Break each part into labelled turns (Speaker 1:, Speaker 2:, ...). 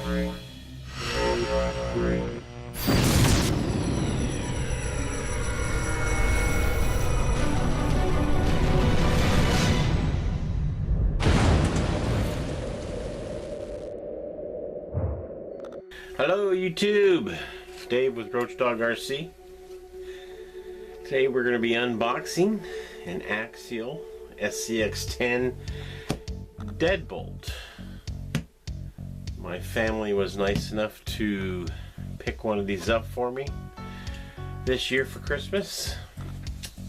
Speaker 1: Hello YouTube, Dave with Roach Dog RC. Today we're going to be unboxing an axial SCX-10 Deadbolt. My family was nice enough to pick one of these up for me this year for Christmas.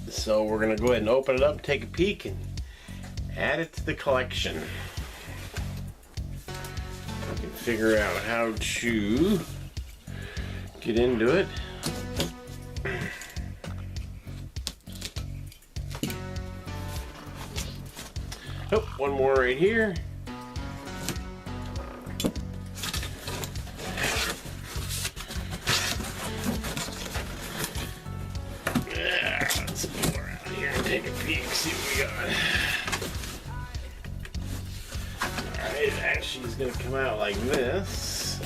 Speaker 1: So we're going to go ahead and open it up, take a peek, and add it to the collection. I can figure out how to get into it. Oh, one more right here. Let's pull her out here and take a peek, see what we got. It actually is going to come out like this.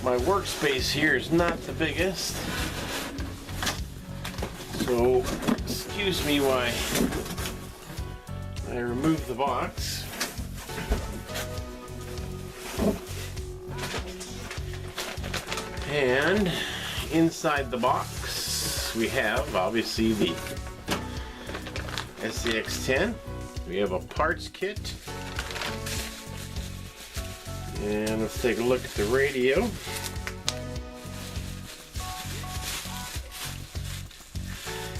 Speaker 1: My workspace here is not the biggest, so excuse me while I remove the box. And inside the box we have obviously the SCX-10. We have a parts kit, and let's take a look at the radio.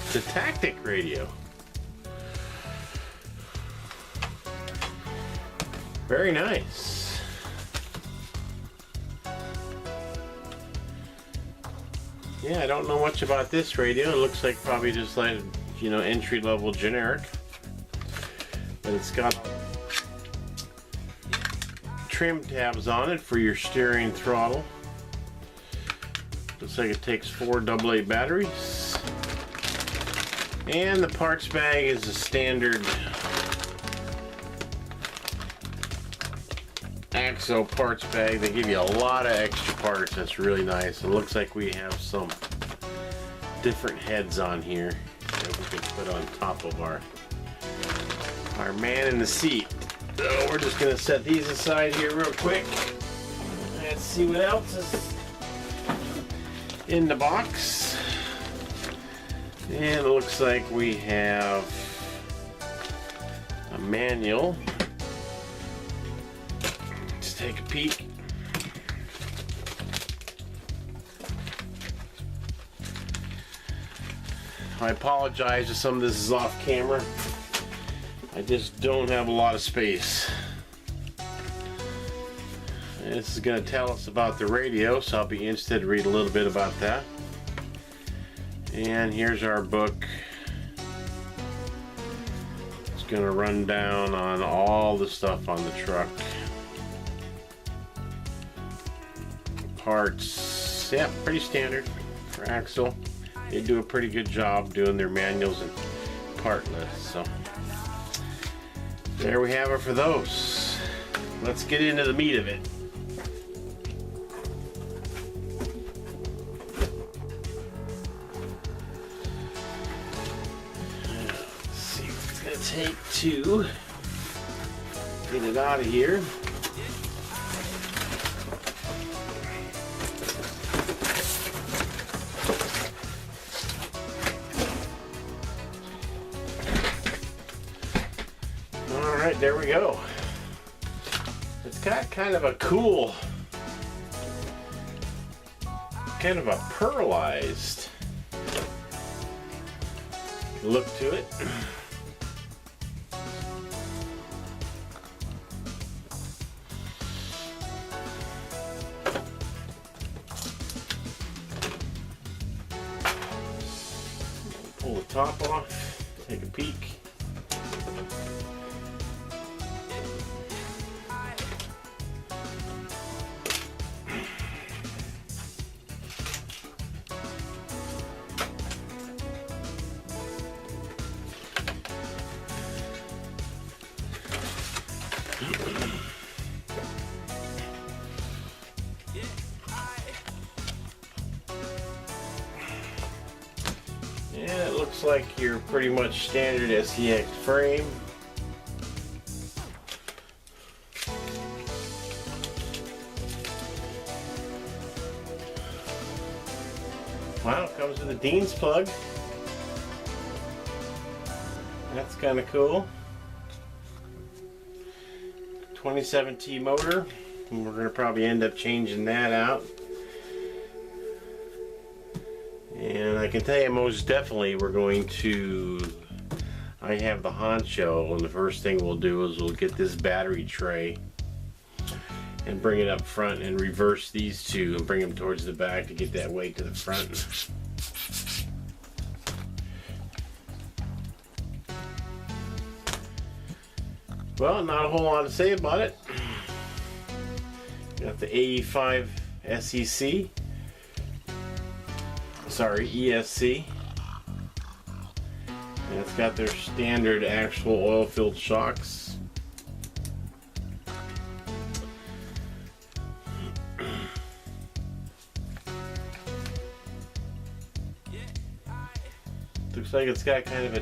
Speaker 1: It's a tactic radio. Very nice. Yeah, I don't know much about this radio. It looks like probably just like, you know, entry-level generic, but it's got trim tabs on it for your steering throttle. Looks like it takes 4 AA batteries, and the parts bag is a standard Axo parts bag. They give you a lot of extra parts. That's really nice. It looks like we have some different heads on here that we can put on top of our man in the seat. So we're just gonna set these aside here real quick. Let's see what else is in the box. And it looks like we have a manual. Let's take a peek. I apologize if some of this is off camera. I just don't have a lot of space. This is going to tell us about the radio, so I'll be interested to read a little bit about that. And here's our book. It's going to run down on all the stuff on the truck. Parts, yeah, pretty standard for Axle. They do a pretty good job doing their manuals and part lists. So there we have it for those. Let's get into the meat of it. Let's see what it's going to take to get it out of here. Alright, there we go. It's got kind of a cool, kind of a pearlized look to it. Pull the top off, take a peek. Yeah, it looks like your pretty much standard SCX frame. Wow, it comes with a Dean's plug. That's kind of cool. 27T motor. And we're going to probably end up changing that out. And I can tell you most definitely we're going to, I have the honcho, and the first thing we'll do is we'll get this battery tray and bring it up front and reverse these two and bring them towards the back to get that weight to the front. Well, not a whole lot to say about it. Got the AE5 SEC. Sorry, ESC. And it's got their standard actual oil-filled shocks. Looks like it's got kind of a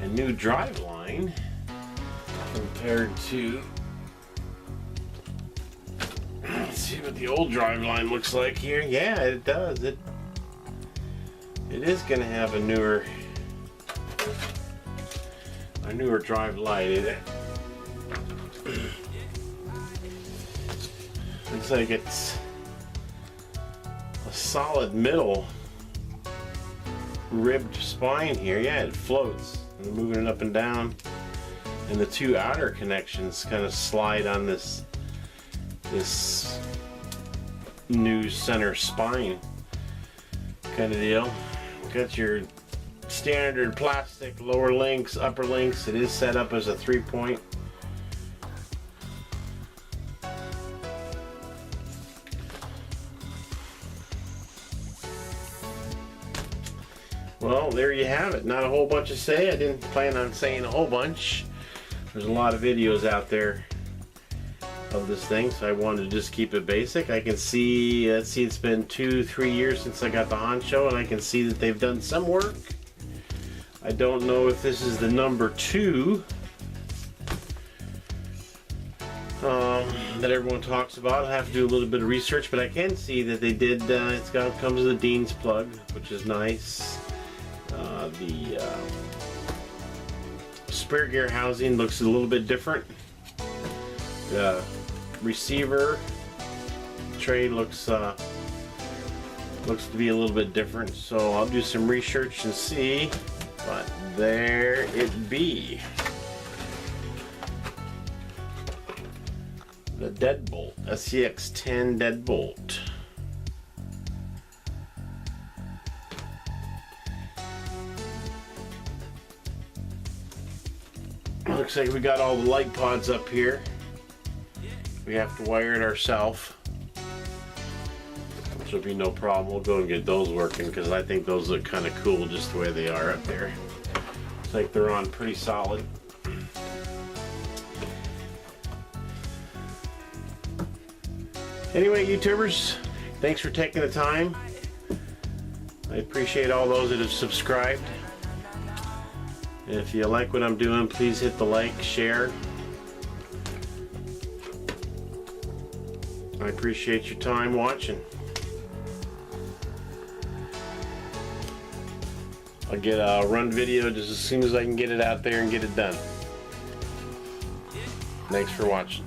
Speaker 1: new drive line compared to, let's see what the old drive line looks like here. Yeah, it does. It is going to have a newer drive light. Looks like it's a solid middle ribbed spine here. Yeah, it floats. I'm moving it up and down, and the two outer connections kind of slide on this new center spine kind of deal. Got your standard plastic lower links, upper links. It is set up as a 3-point. Well, there you have it. Not a whole bunch to say. I didn't plan on saying a whole bunch. There's a lot of videos out there of this thing, so I wanted to just keep it basic. I can see, let's see, it's been 2-3 years since I got the honcho, and I can see that they've done some work. I don't know if this is the number 2 that everyone talks about. I'll have to do a little bit of research, but I can see that they did, comes with a Dean's plug, which is nice. The spare gear housing looks a little bit different. The receiver tray looks to be a little bit different, so I'll do some research and see. But there it be. The Deadbolt, SCX-10 Deadbolt. Looks like we got all the light pods up here. We have to wire it ourselves, which will be no problem. We'll go and get those working because I think those look kind of cool just the way they are up there. Looks like they're on pretty solid. Anyway, YouTubers, thanks for taking the time. I appreciate all those that have subscribed. If you like what I'm doing, please hit the like, share. I appreciate your time watching. I'll get a run video just as soon as I can get it out there and get it done. Thanks for watching.